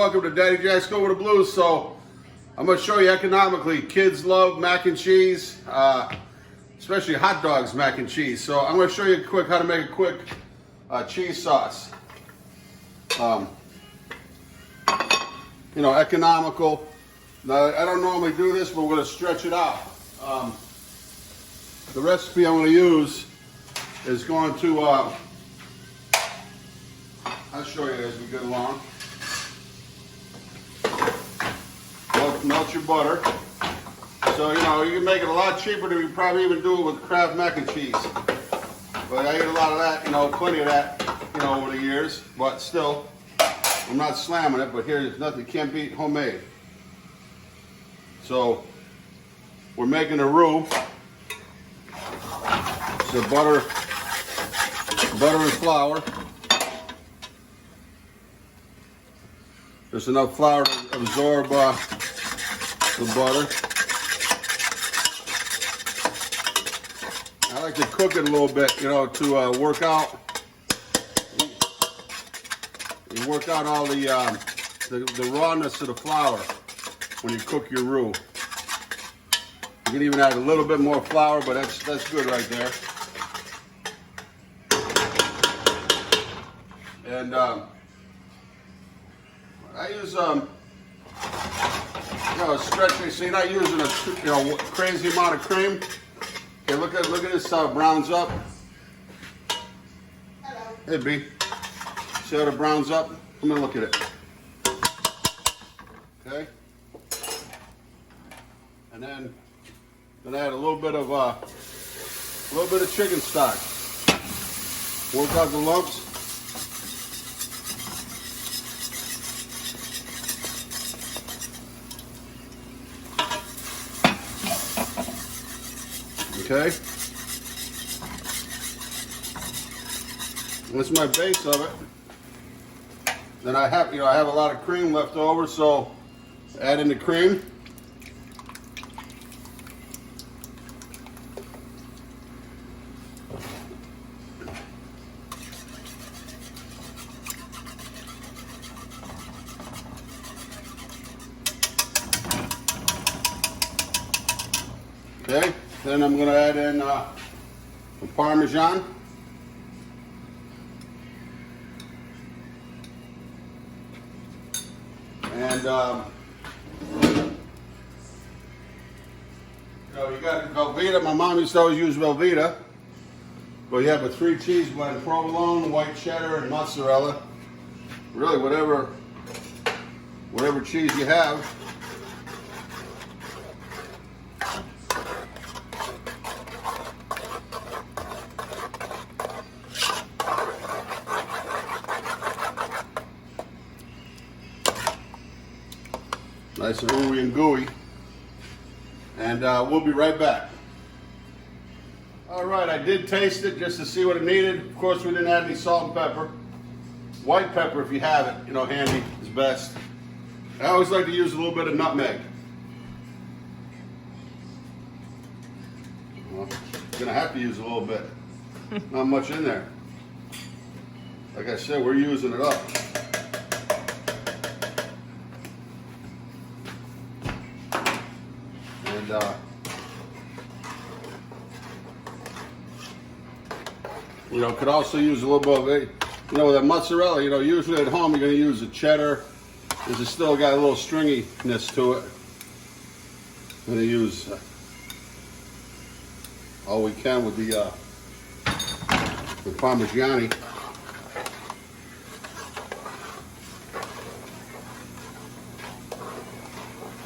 welcome to Daddy Jack's Go with the Blues. So I'm going to show you economically. Kids love mac and cheese, especially hot dogs mac and cheese. So I'm going to show you quick how to make a quick cheese sauce. Economical. Now, I don't normally do this, but we're going to stretch it out. The recipe I'm going to use is going to, I'll show you as we get along. Melt your butter. So, you can make it a lot cheaper than you probably even do it with Kraft mac and cheese. But I ate a lot of that, plenty of that, over the years. But still, I'm not slamming it, but here's nothing, can't beat homemade. So, we're making a roux. So butter and flour. Just enough flour to absorb the butter. I like to cook it a little bit, to work out. You work out all the rawness of the flour when you cook your roux. You can even add a little bit more flour, but that's good right there. And I use stretching. So you're not using a crazy amount of cream. Okay, look at this how it browns up. Hello. Hey B, see how it browns up? Come and look at it. Okay, and then add a little bit of chicken stock. Work out the lumps. Okay, that's my base of it. Then I have a lot of cream left over, so add in the cream. Okay. Then I'm going to add in the Parmesan. And, you got Velveeta. My mom used to always use Velveeta. But you have a 3-cheese blend, provolone, white cheddar, and mozzarella. Really, whatever cheese you have. Nice and ooey and gooey. And we'll be right back. All right, I did taste it just to see what it needed. Of course, we didn't add any salt and pepper. White pepper, if you have it, handy is best. I always like to use a little bit of nutmeg. Well, you're gonna have to use a little bit. Not much in there. Like I said, we're using it up. Could also use a little bit of it. With that mozzarella, usually at home you're going to use a cheddar. It's still got a little stringiness to it. I'm going to use all we can with the Parmigiani.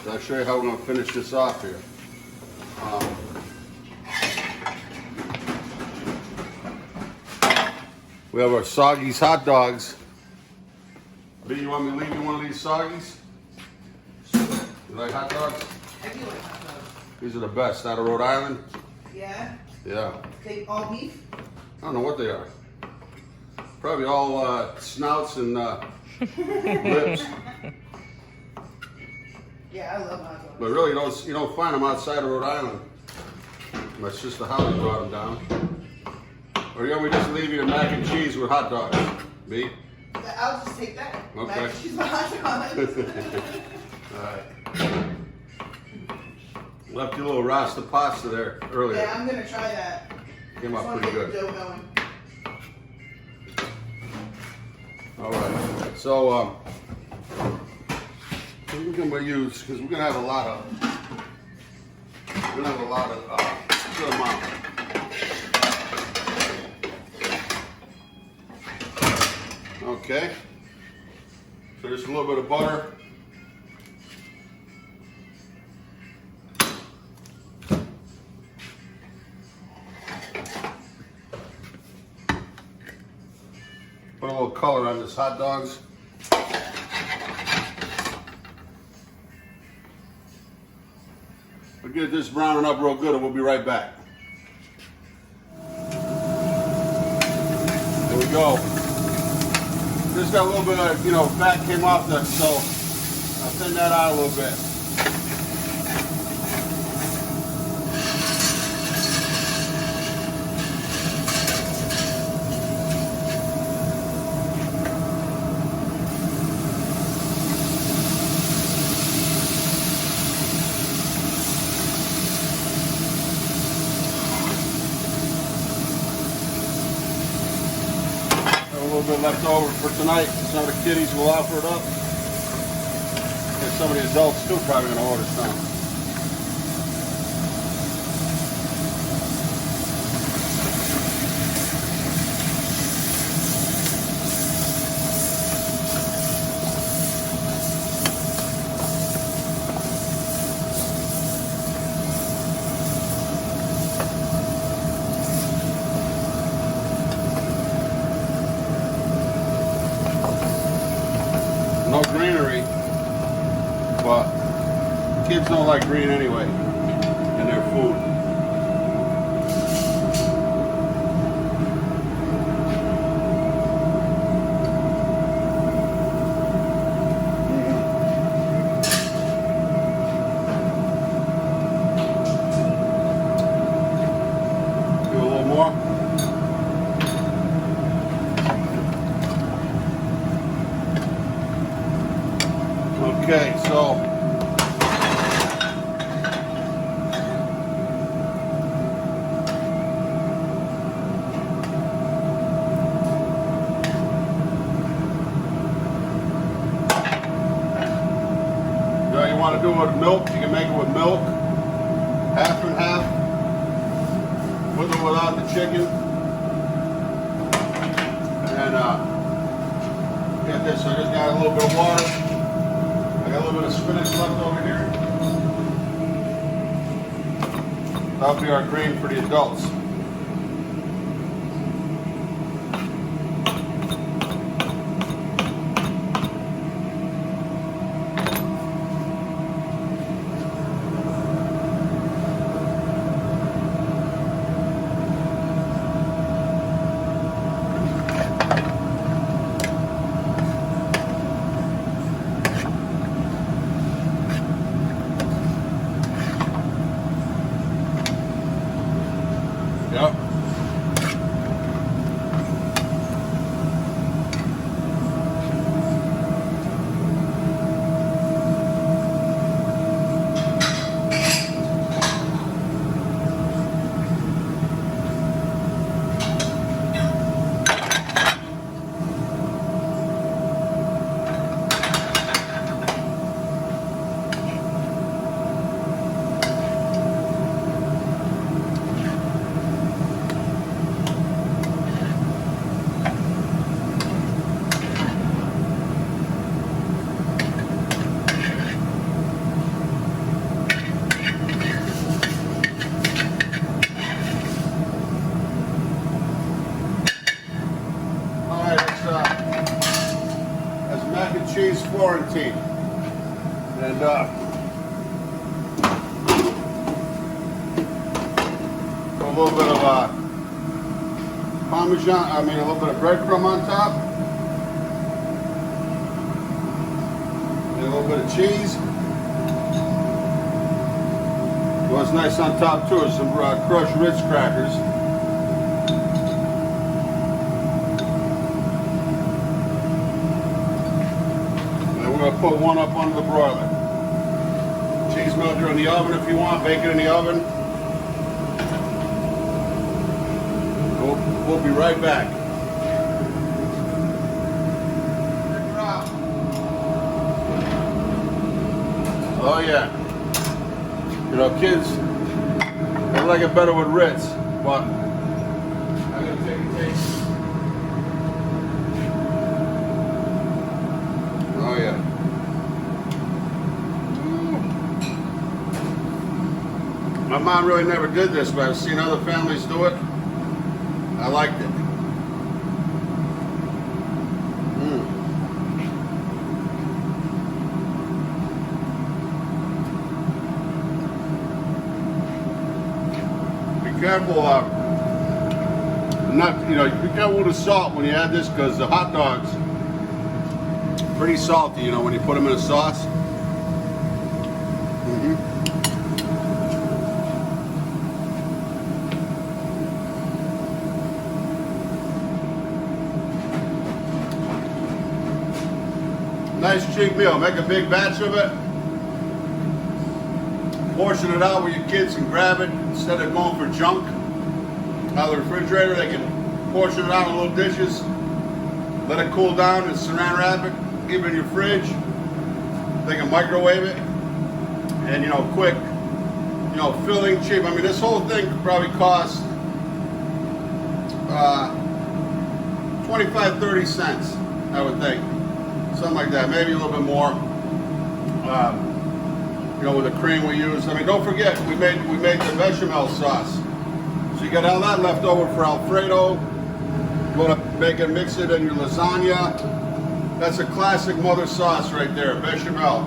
So I'll show you how we're going to finish this off here. We have our Soggy's hot dogs. B, you want me to leave you one of these Soggy's? You like hot dogs? I do like hot dogs. These are the best out of Rhode Island. Yeah? Yeah. Okay, all beef? I don't know what they are. Probably all snouts and lips. Yeah, I love hot dogs. But really, you don't find them outside of Rhode Island. My sister Holly brought them down. Or you want me to just leave you the mac and cheese with hot dogs, B? I'll just take that. Okay. Mac and cheese hot dogs. Alright. Left your little rasta pasta there earlier. Yeah, I'm gonna try that. Came out Just wanna pretty get the good. dough going. Alright. So we're gonna use, because we're gonna have a lot of good amount. Okay. So just a little bit of butter. Put a little color on this hot dogs. We'll get this browning up real good and we'll be right back. There we go. Just got a little bit of, fat came off that, so I'll thin that out a little bit. A little bit left over for tonight. Some of the kiddies will offer it up. And some of the adults too probably gonna order some. No greenery, but kids don't like green anyway in their food. Do a little more. Okay, so you want to do it with milk, you can make it with milk, half and half, with or without the chicken. And get this, I just got a little bit of water. I got a little bit of spinach left over here. That'll be our grain for the adults. Yep. That's mac and cheese Florentine. And put a little bit of Parmesan, a little bit of breadcrumb on top. And a little bit of cheese. What's nice on top too is some crushed Ritz crackers. gonna put one up under the broiler. Cheese melter in the oven if you want, bake it in the oven. We'll be right back. Oh yeah. You know, kids, they like it better with Ritz, but I'm gonna take a taste. Oh yeah. My mom really never did this, but I've seen other families do it. I liked it. Be careful, be careful with the salt when you add this, because the hot dogs pretty salty, you know, when you put them in a sauce. Nice cheap meal. Make a big batch of it. Portion it out where your kids can grab it instead of going for junk out of the refrigerator. They can portion it out in little dishes. Let it cool down and saran wrap it. Keep it in your fridge. They can microwave it. And quick, filling, cheap. I mean, this whole thing could probably cost 25-30 cents, I would think. Something like that, maybe a little bit more. With the cream we use. I mean, don't forget we made the bechamel sauce. So you got all that left over for Alfredo. You want to make it, mix it in your lasagna. That's a classic mother sauce right there, bechamel.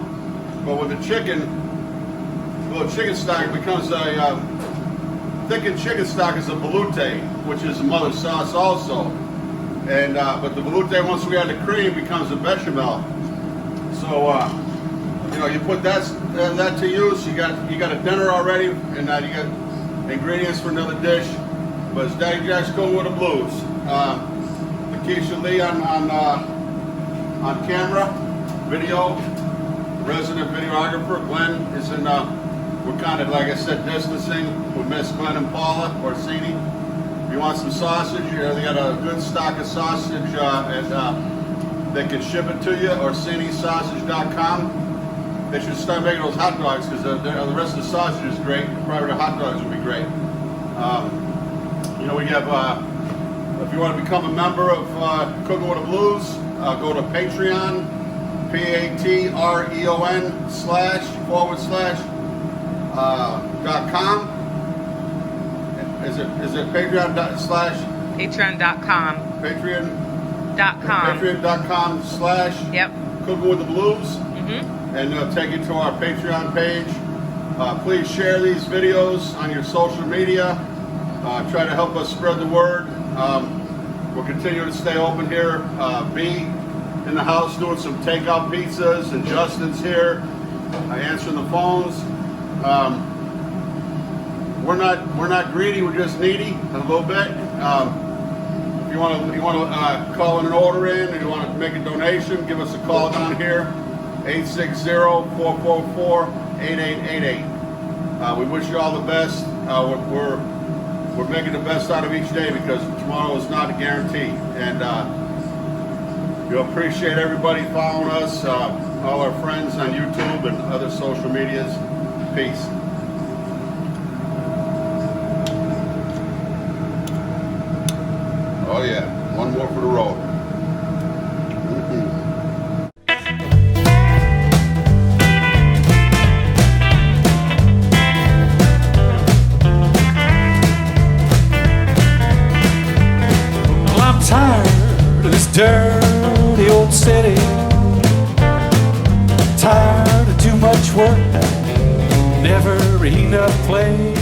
But with the chicken, a little chicken stock becomes a thickened chicken stock is a velouté, which is a mother sauce also. And but the velouté, once we add the cream, becomes a bechamel. So you put that to use. You got a dinner already, and you got ingredients for another dish. But it's Daddy Jack's Cooking with the Blues. Lakeisha Lee on camera, video, resident videographer. Glenn is in. We're kind of, like I said, distancing with Miss Glenn and Paula Orsini. If you want some sausage, they got a good stock of sausage, and they can ship it to you. OrsiniSausage.com. They should start making those hot dogs, because the rest of the sausage is great. Probably the hot dogs would be great. We have, if you want to become a member of Cooking with the Blues, go to Patreon, Patreon.com. Is it Patreon.com? Patreon.com. Patreon.com/ Yep. Cooking with the Blues. And it'll take you to our Patreon page. Please share these videos on your social media. Try to help us spread the word. We'll continue to stay open here. B in the house doing some takeout pizzas, and Justin's here answering the phones. We're not greedy. We're just needy a little bit. If you want to call an order in, and you want to make a donation, give us a call down here. 860-444-8888. We wish you all the best. We're making the best out of each day, because tomorrow is not a guarantee. And we appreciate everybody following us, all our friends on YouTube and other social medias. Peace. Oh yeah, one more for the road. Tired of this dirty old city. Tired of too much work, never enough play.